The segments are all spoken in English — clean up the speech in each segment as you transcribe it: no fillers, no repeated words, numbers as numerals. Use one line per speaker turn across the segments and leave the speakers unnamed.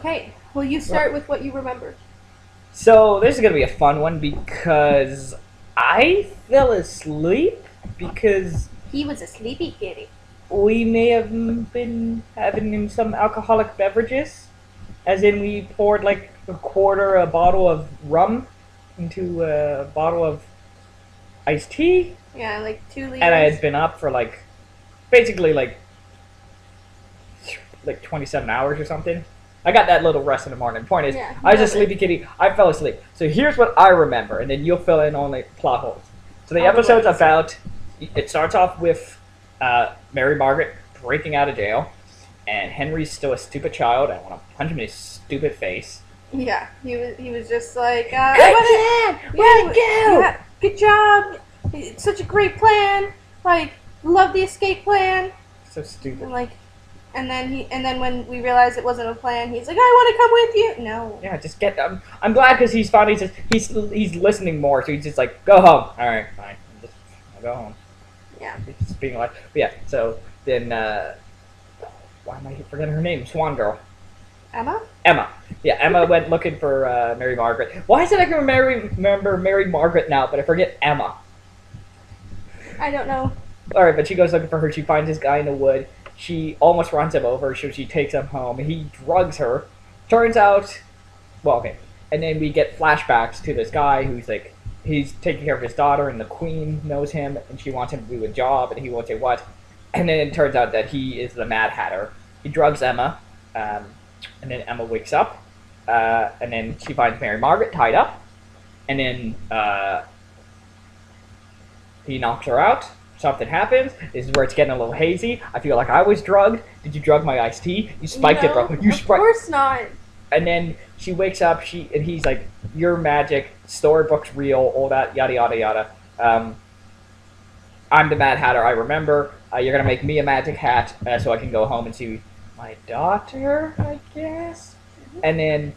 Okay, well, you start with what you remember.
So this is gonna be a fun one because I fell asleep because
He was a sleepy kitty.
we may have been having some alcoholic beverages, as in we poured like a bottle of rum into a bottle of iced tea,
Yeah, like 2 liters.
and I had been up for basically like 27 hours or something. I got that little rest in the morning. Point is,
Yeah,
I was a
nailed it.
sleepy kitty. I fell asleep. So here's what I remember, and then you'll fill in on the plot holes. So the
I'll do
episode's
what you say.
about. It starts off with Mary Margaret breaking out of jail, and Henry's still a stupid child. I want to punch him in his stupid face.
Yeah, he was just like,
Good plan! Way to go!
yeah, good job. It's such a great plan. Like, love the escape plan.
So stupid.
And like, and then when we realized it wasn't a plan, he's like, I want to come with you. No.
Yeah, just get. I'm glad because he's finally just he's listening more. So he's just like, go home. All right, fine. I'll go home.
Yeah.
He's just being like, but yeah. So then, why am I forgetting her name? Swan Girl.
Emma.
Emma. Yeah, Emma went looking for Mary Margaret. Why is it I can remember Mary Margaret now, but I forget Emma?
I don't know.
All right, but she goes looking for her. She finds this guy in the wood. She almost runs him over, so she takes him home. He drugs her. Turns out, well, okay. And then we get flashbacks to this guy who's like, he's taking care of his daughter, and the queen knows him, and she wants him to do a job, and he won't say what. And then it turns out that he is the Mad Hatter. He drugs Emma, and then Emma wakes up, and then she finds Mary Margaret tied up, and then he knocks her out. Something happens. This is where it's getting a little hazy. I feel like I was drugged. Did you drug my iced tea? You spiked it, bro. You
Of course not.
And then she wakes up. And he's like, "You're magic. Storybook's real. All that yada yada yada. I'm the Mad Hatter. I remember. You're gonna make me a magic hat so I can go home and see my daughter, I guess." And then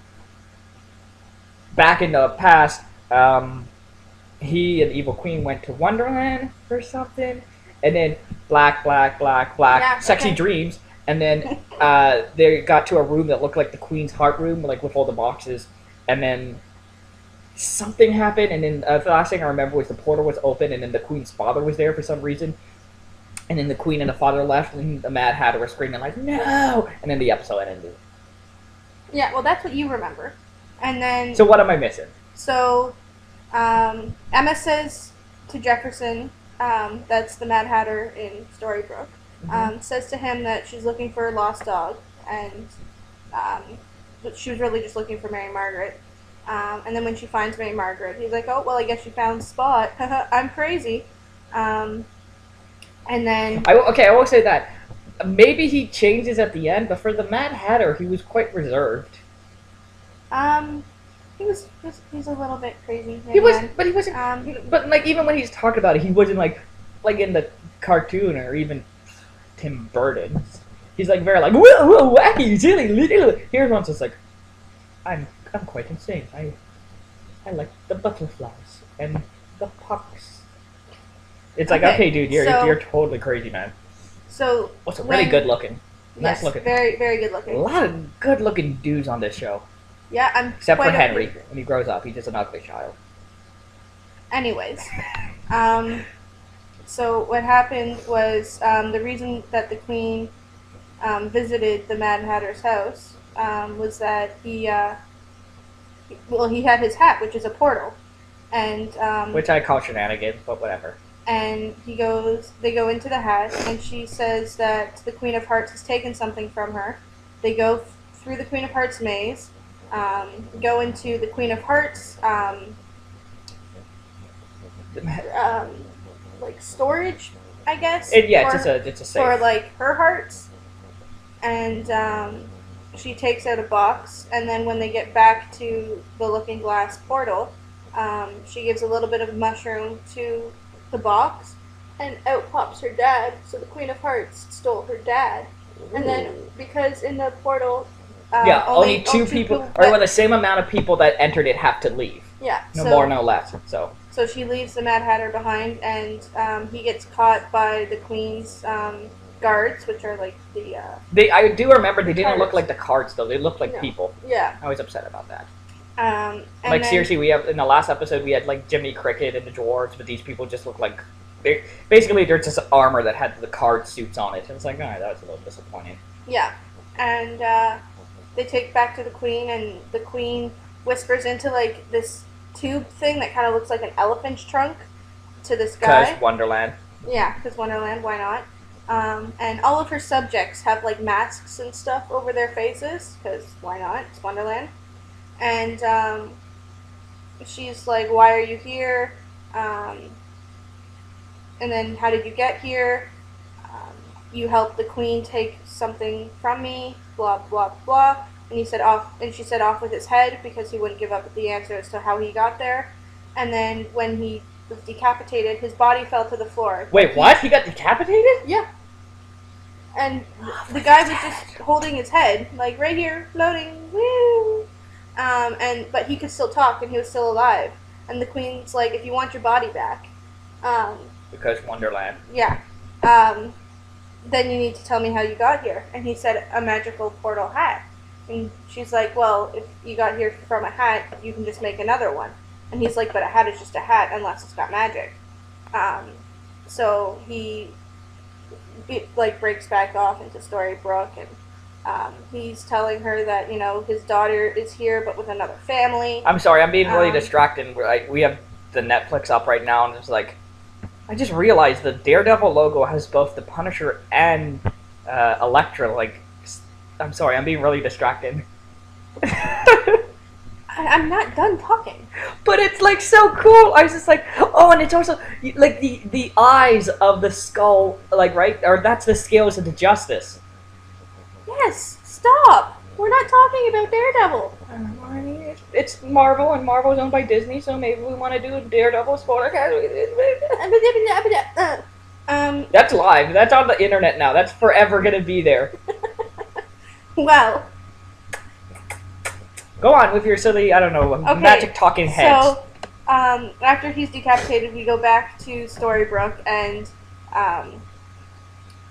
back in the past, he and Evil Queen went to Wonderland or something, and then black,
Yeah,
sexy
okay.
dreams, and then they got to a room that looked like the Queen's heart room, like with all the boxes, and then something happened, and then the last thing I remember was the portal was open, and then the Queen's father was there for some reason, and then the Queen and the father left, and the Mad Hatter was screaming like, "No!" And then the episode ended.
Yeah, well, that's what you remember. And then
So what am I missing?
so Emma says to Jefferson, that's the Mad Hatter in Storybrooke, says to him that she's looking for a lost dog, and but she was really just looking for Mary Margaret. And then when she finds Mary Margaret, he's like, "Oh, well, I guess you found Spot. I'm crazy." And then
I will say that. Maybe he changes at the end, but for the Mad Hatter, he was quite reserved.
he's a little bit crazy.
He was,
man.
but he wasn't. But like even when he's talking about it, he wasn't like in the cartoon or even Tim Burton's. He's like very like whoa wacky silly little. Here's one's just like, I'm quite insane. I like the butterflies and the pucks. It's like okay, dude, you're totally crazy, man.
So
Also, really good looking. Nice
yes,
looking.
very very good
A
looking.
lot of good looking dudes on this show.
Yeah, I'm
Except for
quite
Henry.
okay.
When he grows up, he's just an ugly child.
Anyways, so what happened was the reason that the Queen visited the Mad Hatter's house was that he had his hat, which is a portal, and
Which I call shenanigans, but whatever.
and they go into the hat, and she says that the Queen of Hearts has taken something from her. They go through the Queen of Hearts maze, go into the Queen of Hearts like storage, I guess.
It's a safe.
for like her hearts, and she takes out a box, and then when they get back to the Looking Glass portal, she gives a little bit of mushroom to the box, and out pops her dad. So the Queen of Hearts stole her dad, and then because in the portal,
only two people, or well, the same amount of people that entered it have to leave.
Yeah,
No more, no less.
So she leaves the Mad Hatter behind, and he gets caught by the Queen's guards, which are like the
I do remember they didn't look
Cards.
like the cards though. They looked like
No.
people.
yeah.
I was upset about that.
And
Like
then,
seriously, we have in the last episode we had like Jiminy Cricket and the dwarves, but these people just look like basically they're just armor that had the card suits on it. And it's like, alright, that was a little disappointing.
Yeah, and they take back to the queen, and the queen whispers into like this tube thing that kind of looks like an elephant's trunk to this guy.
Because Wonderland.
Yeah, because Wonderland, why not? And all of her subjects have like masks and stuff over their faces, because why not? It's Wonderland. And she's like, "Why are you here?" And then, "How did you get here?" "You helped the queen take something from me." Blah blah blah. And he said off, and she said off with his head because he wouldn't give up the answer as to how he got there. And then when he was decapitated, his body fell to the floor.
Wait, what? He got decapitated?
Yeah. And the guy was just holding his head, like right here, floating, woo. But he could still talk, and he was still alive. And the queen's like, "If you want your body back,
Because Wonderland.
yeah, then you need to tell me how you got here." And he said, "A magical portal hat." And she's like, "Well, if you got here from a hat, you can just make another one." And he's like, "But a hat is just a hat unless it's got magic." So he breaks back off into Storybrooke, and he's telling her that his daughter is here, but with another family.
I'm sorry, I'm being really distracted. We have the Netflix up right now, and it's like, I just realized the Daredevil logo has both the Punisher and Elektra. Like, I'm sorry, I'm being really distracted.
I'm not done talking.
But it's like so cool. I was just like, oh, and it's also like the eyes of the skull, like right, or that's the scales of the justice.
Yes, stop. We're not talking about Daredevil.
It's Marvel, and Marvel's owned by Disney, so maybe we want to do a Daredevil spoiler. That's live. That's on the internet now. That's forever gonna be there.
Well,
go on with your silly, I don't know,
okay,
magic talking heads.
So, after he's decapitated, we go back to Storybrooke, and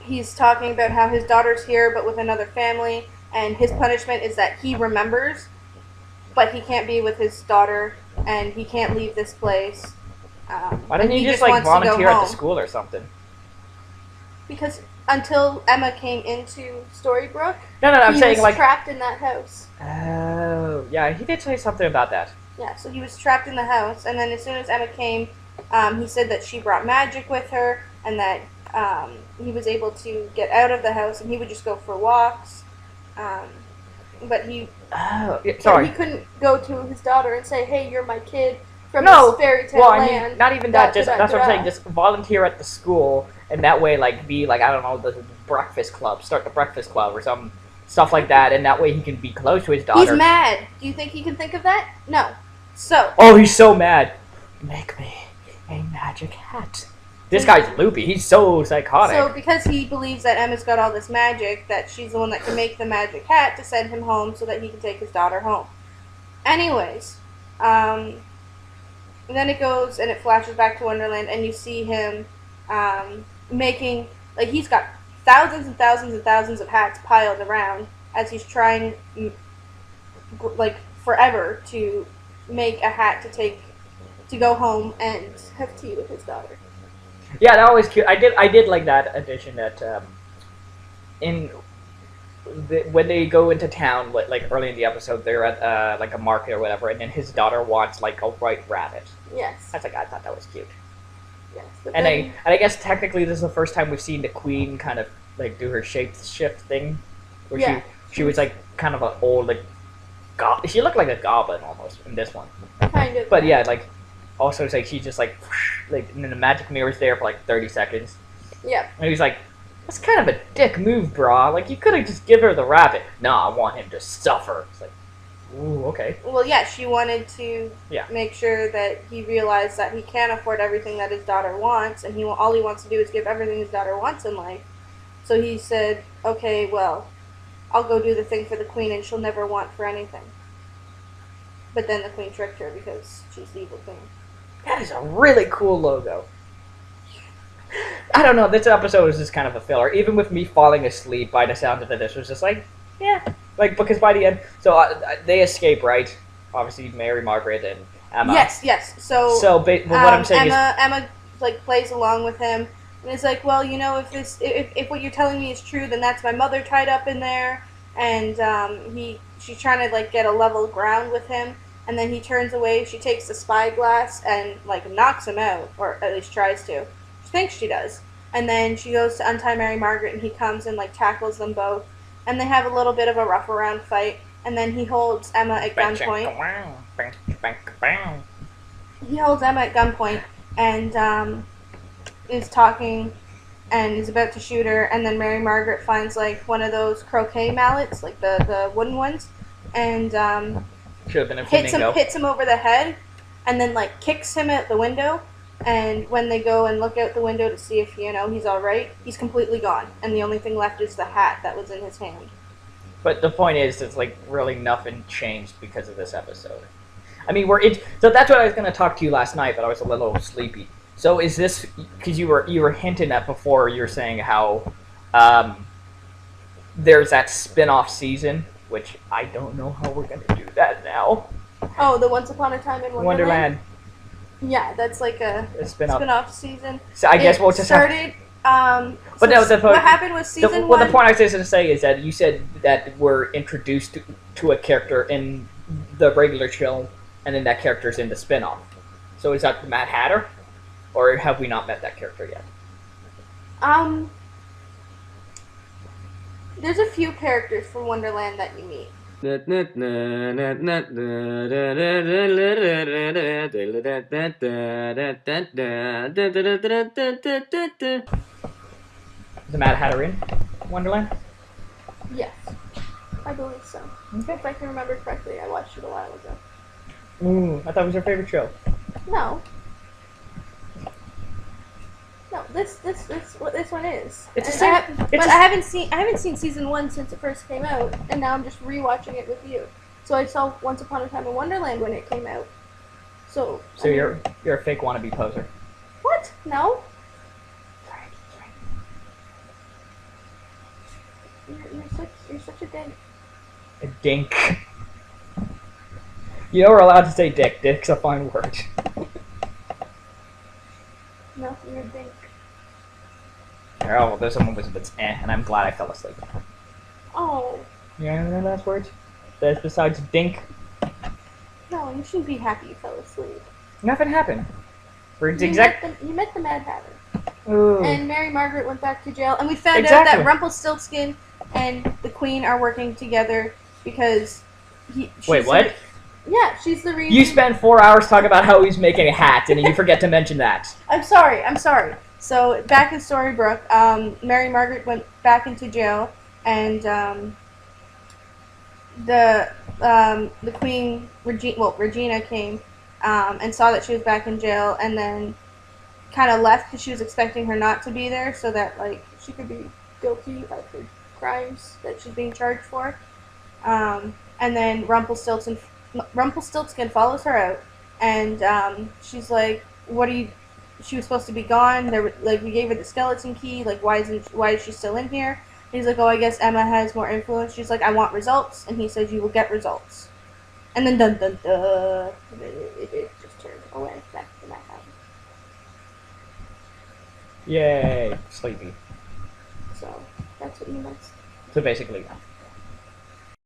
he's talking about how his daughter's here, but with another family, and his punishment is that he remembers, but he can't be with his daughter, and he can't leave this place.
Why didn't
he
you just like
wants to go
volunteer at the
home.
school or something?
Because until Emma came into Storybrooke,
No, I'm
he
saying
was
like.
trapped in that house.
Oh, yeah, he did say something about that.
Yeah, so he was trapped in the house, and then as soon as Emma came, he said that she brought magic with her, and that he was able to get out of the house, and he would just go for walks. But he
Sorry.
he couldn't go to his daughter and say, "Hey, you're my kid from
No.
this fairy tale
Well, I
land."
mean, not even that. Just that's what I'm saying. Just volunteer at the school, and that way, like, be like, I don't know, the breakfast club, start the breakfast club or some stuff like that, and that way he can be close to his daughter.
He's mad. Do you think he can think of that? No. So.
Oh, he's so mad. Make me a magic hat. This guy's loopy. He's so psychotic.
So because he believes that Emma's got all this magic, that she's the one that can make the magic hat to send him home so that he can take his daughter home. Anyways, and then it goes and it flashes back to Wonderland, and you see him making, like, he's got thousands and thousands and thousands of hats piled around as he's trying, like, forever to make a hat to go home and have tea with his daughter.
Yeah, that was cute. I did like that addition that when they go into town, like early in the episode, they're at like a market or whatever, and then his daughter wants like a white rabbit.
Yes.
I thought that was cute.
Yes.
And I guess technically this is the first time we've seen the queen kind of like do her shape shift thing, where
Yeah.
she was like kind of an old like she looked like a goblin almost in this one.
Kind of.
But yeah, like also it's like she just like and then the magic mirror's there for like 30 seconds.
Yeah.
And he's like, that's kind of a dick move, brah. Like, you could have just given her the rabbit. No, I want him to suffer. It's like, ooh, okay.
Well, yeah, she wanted to
Yeah.
make sure that he realized that he can't afford everything that his daughter wants, and all he wants to do is give everything his daughter wants in life. So he said, okay, well, I'll go do the thing for the queen, and she'll never want for anything. But then the queen tricked her because she's the evil queen.
That is a really cool logo. I don't know. This episode was just kind of a filler. Even with me falling asleep by the sound of it, this was just like, yeah, like because by the end, so they escape, right? Obviously, Mary, Margaret, and Emma.
Yes.
Well, what I'm saying
Emma like plays along with him, and is like, well, you know, if what you're telling me is true, then that's my mother tied up in there, and she's trying to like get a level ground with him, and then he turns away. She takes the spyglass and like knocks him out, or at least tries to. She thinks she does, and then she goes to untie Mary Margaret, and he comes and like tackles them both, and they have a little bit of a rough around fight. And then he holds Emma at gunpoint. He holds Emma at gunpoint and is talking and is about to shoot her. And then Mary Margaret finds like one of those croquet mallets, like the wooden ones, and hits him over the head, and then like kicks him out the window. And when they go and look out the window to see if he's all right, he's completely gone, and the only thing left is the hat that was in his hand.
But the point is, it's like really nothing changed because of this episode. I mean, so that's what I was going to talk to you last night, but I was a little sleepy. So is this because you were hinting at before? You're saying how there's that spin-off season, which I don't know how we're going to do that now.
Oh, the Once Upon a Time in
Wonderland.
Yeah, that's like a spin-off season.
So I guess we'll just
started.
But no,
what happened with season 1?
Well, the point I was going to say is that you said that we're introduced to a character in the regular show, and then that character's in the spin-off. So is that the Mad Hatter, or have we not met that character yet?
There's a few characters from Wonderland that you meet.
The Mad Hatter in Wonderland?
Yes, I believe so.
Okay.
If I can remember correctly, I watched it a while ago.
I thought it was your favorite show.
No, this one is.
It's the same.
I haven't seen season 1 since it first came out, and now I'm just rewatching it with you. So I saw Once Upon a Time in Wonderland when it came out. So
you're a fake wannabe poser.
What? No. You're such a dink.
A dink. You know we're allowed to say dick. Dick's a fine word.
No, you're a dink.
Oh, well, this one was a bit and I'm glad I fell asleep.
Oh.
You know any last words? That's besides dink?
No, you shouldn't be happy you fell asleep.
Nothing happened.
You met the Mad Hatter.
Ooh.
And Mary Margaret went back to jail, and we found out that Rumpelstiltskin and the Queen are working together because
Wait, what?
Yeah, she's the reason.
You spent 4 hours talking about how he's making a hat, and you forget to mention that.
I'm sorry. So, back in Storybrooke, Mary Margaret went back into jail, and the Queen, Regina came and saw that she was back in jail, and then kind of left because she was expecting her not to be there so that, like, she could be guilty of the crimes that she's being charged for. And then Rumpelstiltskin follows her out, and she's like, "What are you?" She was supposed to be gone. We gave her the skeleton key. Like, why is she still in here? And he's like, "Oh, I guess Emma has more influence." She's like, "I want results," and he says, "You will get results." And then dun dun dun, it just turned away back to that house.
Yay, sleepy.
So that's what you missed.
So basically, no.